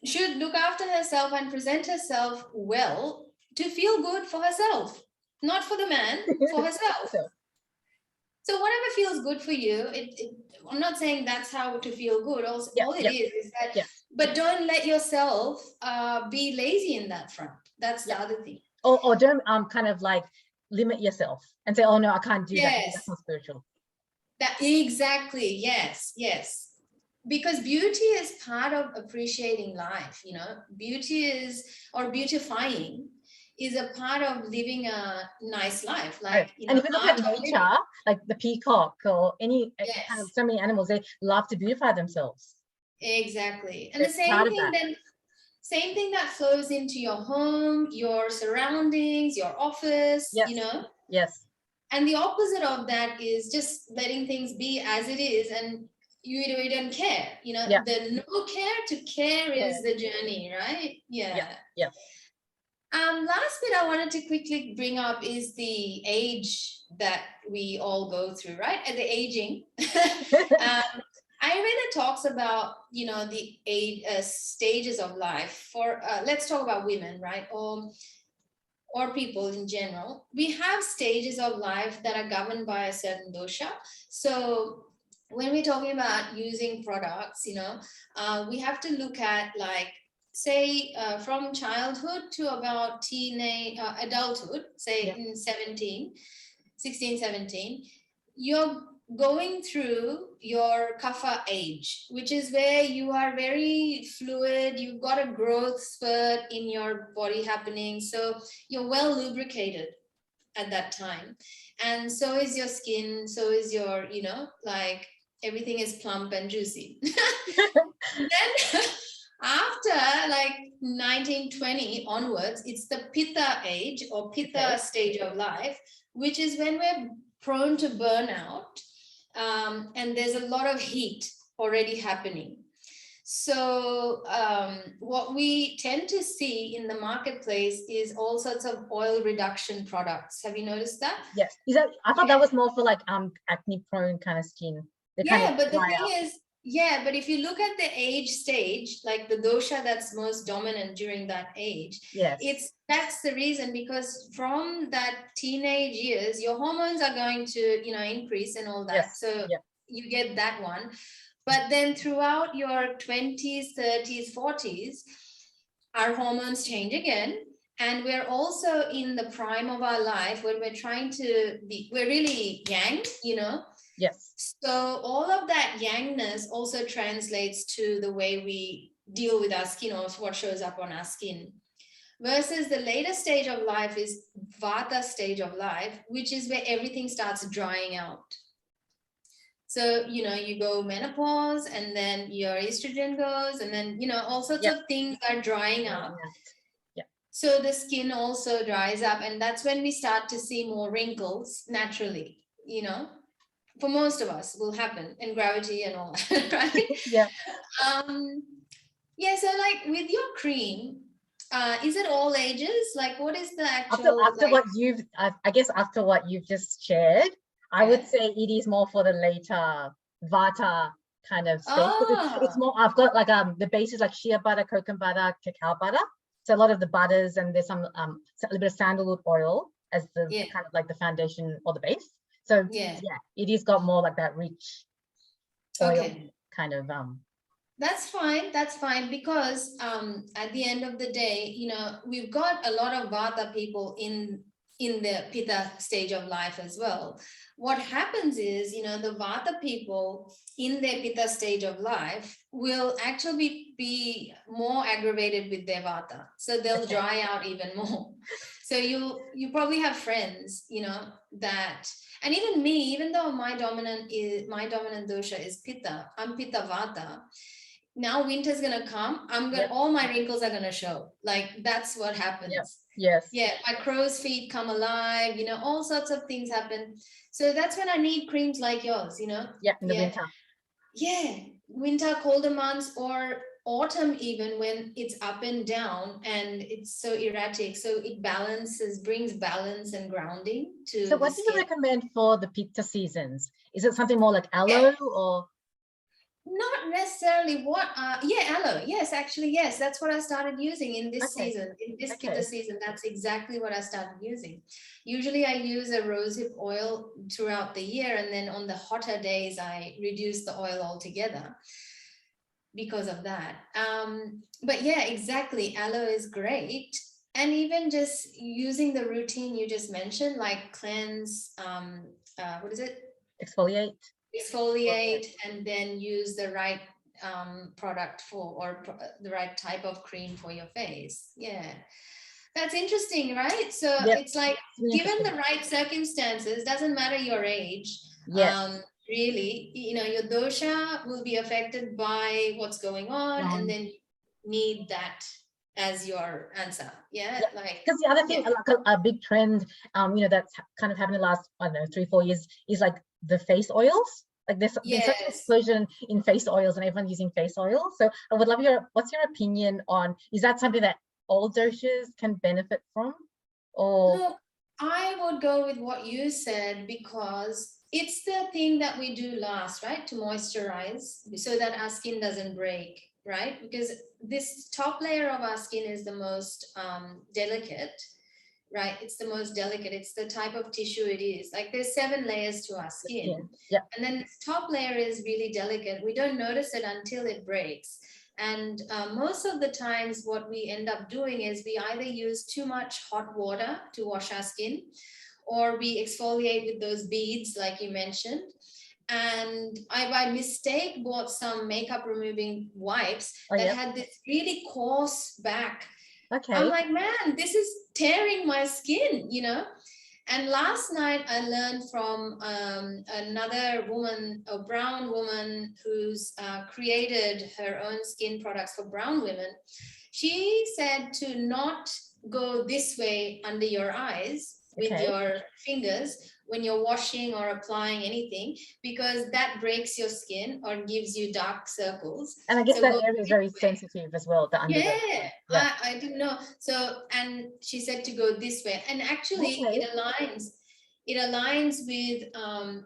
S1: should look after herself and present herself well to feel good for herself, not for the man, for herself. So whatever feels good for you, I'm not saying that's how to feel good. Also, all it is that, but don't let yourself be lazy in that front. That's the other thing.
S2: Or don't kind of like limit yourself and say, oh no, I can't do that. That's not spiritual.
S1: That exactly, yes. Because beauty is part of appreciating life, you know. Beauty is, or beautifying is a part of living a nice life. Like, you know,
S2: and if you look at nature, like the peacock or any kind of, so many animals, they love to beautify themselves.
S1: Exactly. And the same thing that flows into your home, your surroundings, your office, you know.
S2: Yes.
S1: And the opposite of that is just letting things be as it is, and you don't care, you know. The no care to care is the journey, right?
S2: Yeah.
S1: Last bit I wanted to quickly bring up is the age that we all go through, right? At the aging. Ayurveda talks about, you know, the age stages of life for let's talk about women, right? Or people in general. We have stages of life that are governed by a certain dosha. So when we're talking about using products, you know, we have to look at, like, say from childhood to about teenage adulthood, say in 16, 17, you're going through your kapha age, which is where you are very fluid, you've got a growth spurt in your body happening, so you're well lubricated at that time, and so is your skin, so is your, you know, like everything is plump and juicy. Then after like 1920 onwards, it's the pitta age or pitta stage of life, which is when we're prone to burnout. And there's a lot of heat already happening. So what we tend to see in the marketplace is all sorts of oil reduction products. Have you noticed that?
S2: Yes. I thought that was more for like acne prone kind of skin.
S1: But the thing is, but if you look at the age stage, like the dosha that's most dominant during that age, that's the reason, because from that teenage years, your hormones are going to, you know, increase and all that. So you get that one. But then throughout your 20s, 30s, 40s, our hormones change again. And we're also in the prime of our life when we're trying to be, we're really yang, you know. So all of that yangness also translates to the way we deal with our skin, or what shows up on our skin. Versus the later stage of life is vata stage of life, which is where everything starts drying out. So, you know, you go menopause, and then your estrogen goes, and then, you know, all sorts of things are drying up. So the skin also dries up, and that's when we start to see more wrinkles naturally, you know. For most of us will happen, and gravity and all that, right? So like with your cream, is it all ages? Like, what is the actual
S2: after what you've I guess after what you've just shared, I would say it is more for the later vata kind of stage. It's more, I've got like the bases like shea butter, coconut butter, cacao butter. So a lot of the butters, and there's some a little bit of sandalwood oil as the kind of like the foundation or the base. So it is got more like that rich oil kind of
S1: That's fine, because at the end of the day, you know, we've got a lot of vata people in the pitta stage of life as well. What happens is, you know, the vata people in their pitta stage of life will actually be more aggravated with their vata, so they'll dry out even more. So you probably have friends, you know, that, and even me, even though my dominant dosha is pitta, I'm pitta vata. Now winter's gonna come, all my wrinkles are gonna show. Like, that's what happens. My crow's feet come alive, you know, all sorts of things happen. So that's when I need creams like yours, you know.
S2: In the winter.
S1: Winter, colder months, or autumn, even when it's up and down and it's so erratic, so it brings balance and grounding to.
S2: So what do you recommend for the pitta seasons? Is it something more like aloe or?
S1: Not necessarily. Aloe. Yes, actually, yes. That's what I started using in this season, in this pitta season. That's exactly what I started using. Usually I use a rosehip oil throughout the year, and then on the hotter days, I reduce the oil altogether because of that. But yeah, exactly. Aloe is great. And even just using the routine you just mentioned, like cleanse, what is it?
S2: Exfoliate.
S1: Exfoliate, and then use the right product the right type of cream for your face. Yeah, that's interesting, right? So it's like, given the right circumstances, doesn't matter your age, really, you know, your dosha will be affected by what's going on, and then you need that as your answer. Like,
S2: because the other thing, like a big trend, you know, that's kind of happened in the last, I don't know, 3-4 years, is like the face oils. Like there's been such an explosion in face oils, and everyone using face oil. So I would love what's your opinion on, is that something that all doshas can benefit from? Or
S1: look, I would go with what you said, because it's the thing that we do last, right? To moisturize so that our skin doesn't break, right? Because this top layer of our skin is the most delicate, right? It's the most delicate. It's the type of tissue it is. Like, there's 7 layers to our skin. And then this top layer is really delicate. We don't notice it until it breaks. And most of the times what we end up doing is we either use too much hot water to wash our skin, or we exfoliate with those beads like you mentioned. And I, by mistake, bought some makeup removing wipes that had this really coarse back. I'm like, man, this is tearing my skin, you know? And last night I learned from another woman, a brown woman who's created her own skin products for brown women. She said to not go this way under your eyes with your fingers when you're washing or applying anything, because that breaks your skin or gives you dark circles.
S2: And I guess that area is very sensitive as well. The under
S1: I didn't know. So, and she said to go this way, and actually it aligns with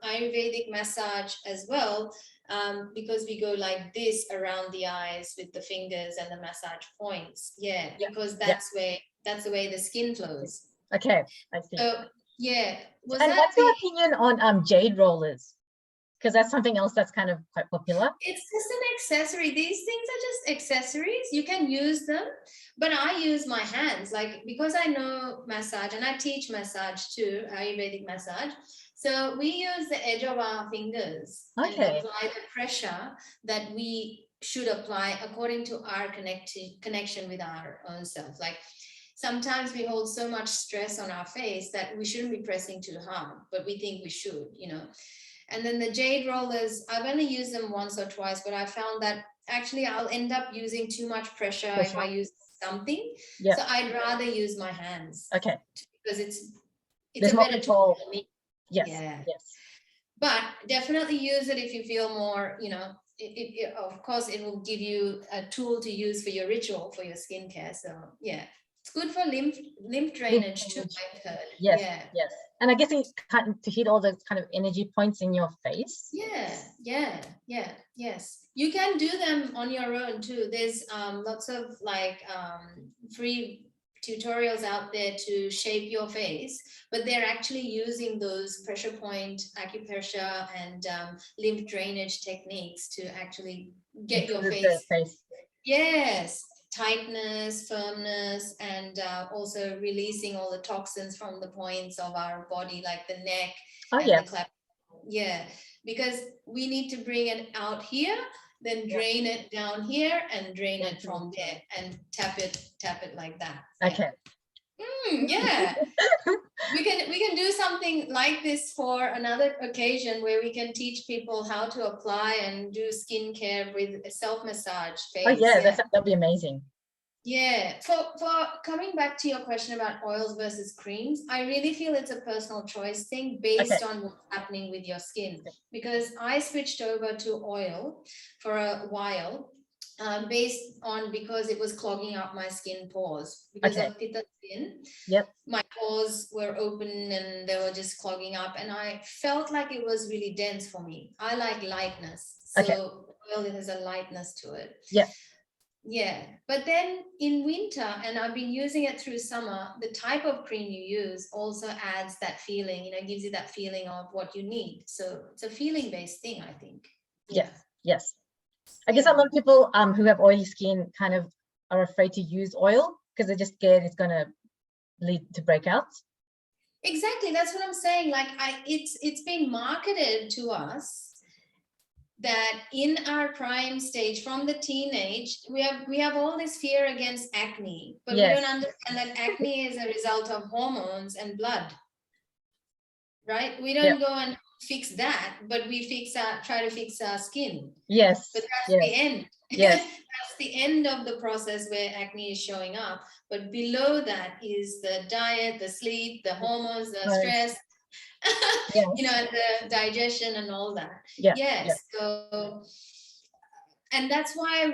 S1: Ayurvedic massage as well, because we go like this around the eyes with the fingers and the massage points. Because that's the way the skin flows.
S2: Okay, I see.
S1: So and
S2: what's your opinion on jade rollers? Because that's something else that's kind of quite popular.
S1: It's just an accessory. These things are just accessories. You can use them, but I use my hands, like, because I know massage and I teach massage too, Ayurvedic massage. So we use the edge of our fingers and apply the pressure that we should apply according to our connection with our own self. Like, sometimes we hold so much stress on our face that we shouldn't be pressing too hard, but we think we should, you know. And then the jade rollers, I've only used them once or twice, but I found that actually I'll end up using too much pressure if I use something. So I'd rather use my hands. Because it's a better tool for me. But definitely use it if you feel more, you know, of course it will give you a tool to use for your ritual, for your skincare. So it's good for lymph drainage too, I've heard.
S2: Yes. And I guess it kind of, to hit all those kind of energy points in your face.
S1: Yes. You can do them on your own too. There's lots of like free tutorials out there to shape your face, but they're actually using those pressure point acupressure and lymph drainage techniques to actually get your face. Tightness, firmness, and also releasing all the toxins from the points of our body, like the neck the clap. Because we need to bring it out here, then drain it down here and drain it from there, and tap it like that. We can do something like this for another occasion, where we can teach people how to apply and do skincare with self-massage face.
S2: That'd be amazing.
S1: For coming back to your question about oils versus creams, I really feel it's a personal choice thing based on what's happening with your skin. Because I switched over to oil for a while, because it was clogging up my skin pores because of pitta skin. My pores were open and they were just clogging up, and I felt like it was really dense for me. I like lightness, so oil, it has a lightness to it. But then in winter, and I've been using it through summer, the type of cream you use also adds that feeling, you know, gives you that feeling of what you need. So it's a feeling based thing, I think.
S2: Yes. I guess a lot of people who have oily skin kind of are afraid to use oil because they're just scared it's going to lead to breakouts?
S1: Exactly, that's what I'm saying. Like it's been marketed to us that in our prime stage, from the teenage, we have all this fear against acne, but we don't understand that acne is a result of hormones and blood, right? We don't go and fix that, but we try to fix our skin.
S2: Yes.
S1: But that's the end.
S2: Yes.
S1: That's the end of the process where acne is showing up. But below that is the diet, the sleep, the hormones, the stress, you know, the digestion and all that. So, and that's why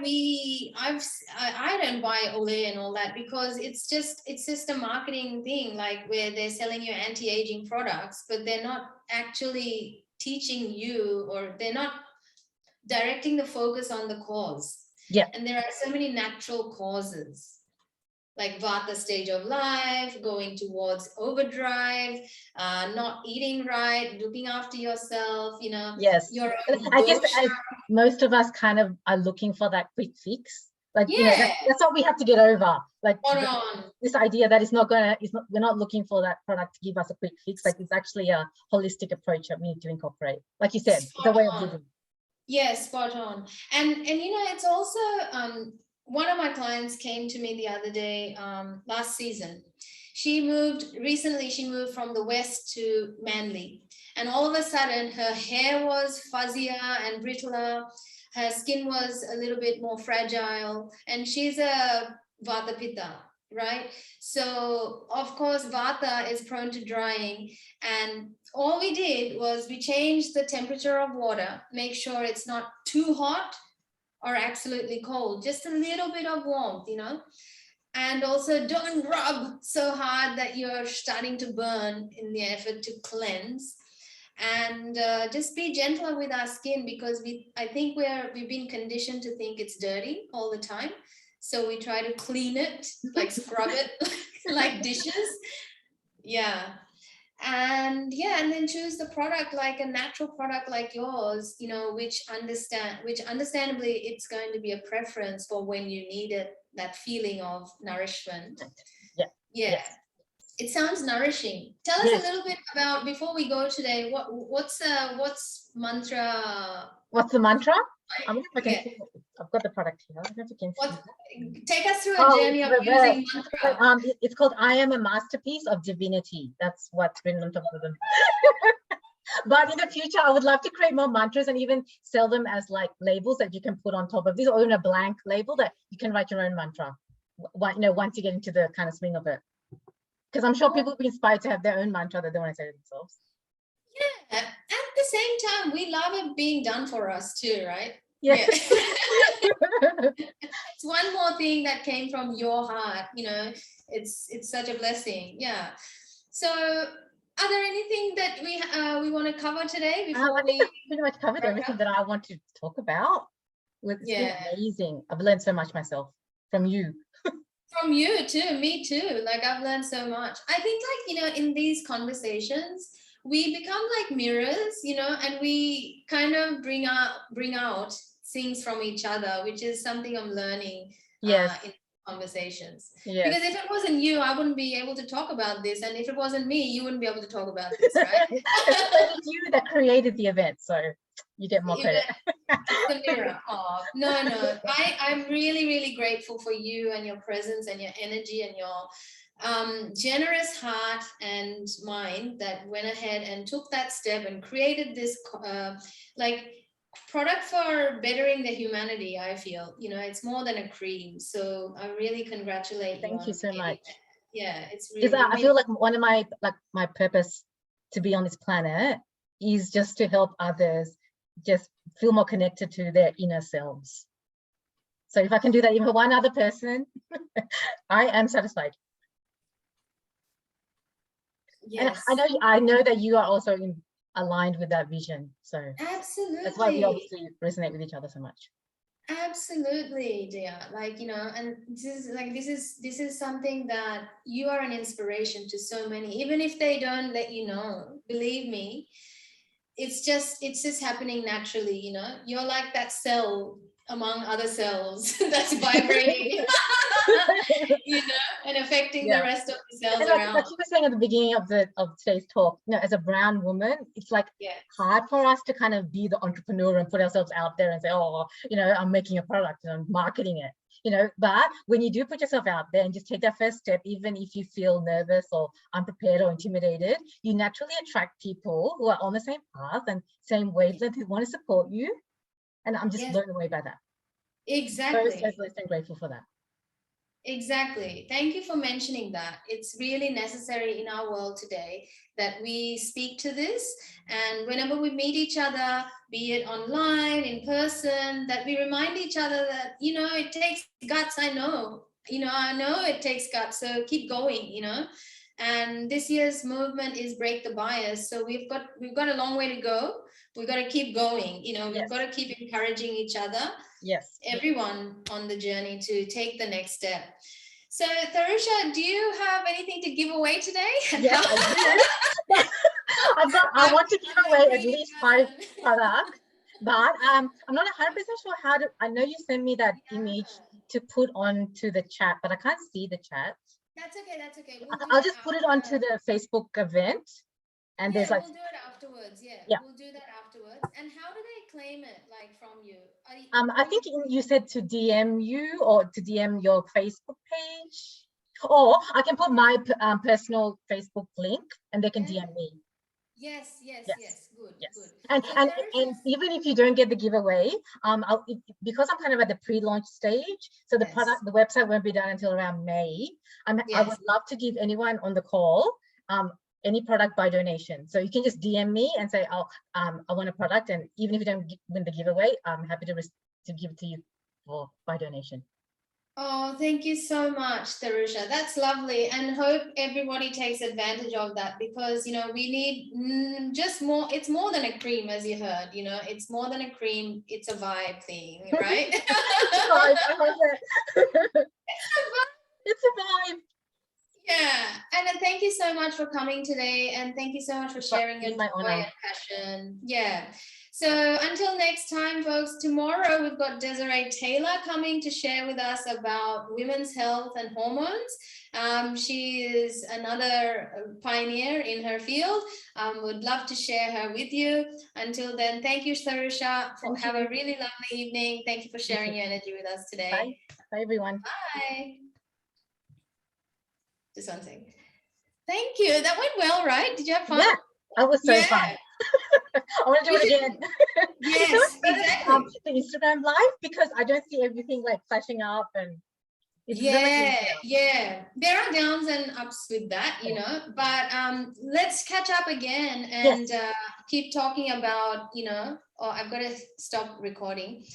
S1: I don't buy Olay and all that, because it's just a marketing thing, like where they're selling you anti-aging products, but they're not actually teaching you, or they're not directing the focus on the cause. And there are so many natural causes, like Vata stage of life, going towards overdrive, not eating right, looking after yourself, you know.
S2: I guess most of us kind of are looking for that quick fix. Like, you know, that's what we have to get over. Like this idea that we're not looking for that product to give us a quick fix. Like, it's actually a holistic approach that we need to incorporate. Like you said, the way of living.
S1: Yes, spot on. And you know, it's also one of my clients came to me the other day, last season. She moved from the West to Manly. And all of a sudden, her hair was fuzzier and brittler. Her skin was a little bit more fragile. And she's a Vata Pitta, right? So, of course, Vata is prone to drying. And all we did was we changed the temperature of water, make sure it's not too hot or absolutely cold, just a little bit of warmth, you know. And also don't rub so hard that you're starting to burn in the effort to cleanse. And just be gentler with our skin, because I think we've been conditioned to think it's dirty all the time. So we try to clean it, like scrub it, like dishes. And then choose the product, like a natural product like yours, you know, which understandably it's going to be a preference for when you need it, that feeling of nourishment. It sounds nourishing. Tell us a little bit about, before we go today, what's mantra?
S2: What's the mantra? I've got the product here. I don't know if you can see.
S1: Take us through a journey of using mantra.
S2: It's called "I am a masterpiece of divinity." That's what's written on top of them. But in the future, I would love to create more mantras and even sell them as like labels that you can put on top of this, or even a blank label that you can write your own mantra. You know, once you get into the kind of swing of it, because I'm sure people will be inspired to have their own mantra that they want to say to themselves.
S1: Yeah, at the same time, we love it being done for us too, right? It's one more thing that came from your heart, you know. It's such a blessing. So are there anything that we want to cover today before we
S2: pretty much covered everything that I want to talk about. It's been amazing. I've learned so much myself from you.
S1: From you too, me too. Like, I've learned so much. I think, like, you know, in these conversations, we become like mirrors, you know, and we kind of bring out things from each other, which is something I'm learning in conversations. Because if it wasn't you, I wouldn't be able to talk about this, and if it wasn't me, you wouldn't be able to talk about this, right?
S2: It's you that created the event, so you get more credit.
S1: The mirror. Oh, no. I'm really, really grateful for you and your presence and your energy and your generous heart and mind that went ahead and took that step and created this product for bettering the humanity. I feel, you know, it's more than a cream. So I really congratulate you.
S2: Thank you so much.
S1: It's really,
S2: because I feel like one of my purpose to be on this planet is just to help others just feel more connected to their inner selves. So if I can do that even for one other person, I am satisfied. And I know that you are also aligned with that vision. So
S1: absolutely,
S2: that's why we obviously resonate with each other so much.
S1: Absolutely, dear. Like, you know, and this is something that you are an inspiration to so many, even if they don't let you know. Believe me, it's just happening naturally. You know, you're like that cell among other cells that's vibrating. you know, and affecting the rest of the cells
S2: and
S1: around.
S2: like you were saying at the beginning of today's talk, you know, as a brown woman, it's like hard for us to kind of be the entrepreneur and put ourselves out there and say, oh, you know, I'm making a product and I'm marketing it, you know. But when you do put yourself out there and just take that first step, even if you feel nervous or unprepared or intimidated, you naturally attract people who are on the same path and same wavelength, who want to support you. And I'm just blown away by that.
S1: Exactly.
S2: So grateful for that.
S1: Exactly. Thank you for mentioning that. It's really necessary in our world today that we speak to this, and whenever we meet each other, be it online, in person, that we remind each other that, you know, it takes guts. I know it takes guts, so keep going, you know. And this year's movement is break the bias. So we've got a long way to go. We've got to keep going, you know. We've got to keep encouraging each other.
S2: Yes.
S1: Everyone on the journey to take the next step. So Tharusha, do you have anything to give away today?
S2: Yes, I do. I want to give away at least 5 products, but I'm not 100% sure how to. I know you sent me that image to put onto the chat, but I can't see the chat.
S1: That's okay.
S2: I'll just put it onto the Facebook event. And there's like,
S1: we'll do it afterwards. We'll do that afterwards. And how do they claim it, like, from you?
S2: I think you said to DM you or to DM your Facebook page, or I can put my personal Facebook link and they can DM me.
S1: Yes. Good.
S2: And even if you don't get the giveaway, because I'm kind of at the pre-launch stage, so the website won't be done until around May. I would love to give anyone on the call any product by donation. So you can just DM me and say, oh, I want a product, and even if you don't win the giveaway, I'm happy to give it to you by donation.
S1: Oh, thank you so much, Terusha. That's lovely, and hope everybody takes advantage of that, because, you know, we need just more. It's more than a cream, as you heard, you know, it's more than a cream. It's a vibe thing, right?
S2: It's a vibe.
S1: Yeah, and thank you so much for coming today, and thank you so much for sharing your joy and passion. Yeah. So until next time, folks, tomorrow we've got Desiree Taylor coming to share with us about women's health and hormones. She is another pioneer in her field. Would love to share her with you. Until then, thank you, Tharusha. Have a really lovely evening. Thank you for sharing your energy with us today.
S2: Bye. Bye, everyone.
S1: Bye. Just one thing. Thank you. That went well, right? Did you have fun?
S2: Yeah, that was so fun. I want to do it again.
S1: Yes, exactly.
S2: The Instagram live, because I don't see everything like flashing up, and it's
S1: there are downs and ups with that, you know, but let's catch up again and keep talking about, you know. Oh, I've got to stop recording.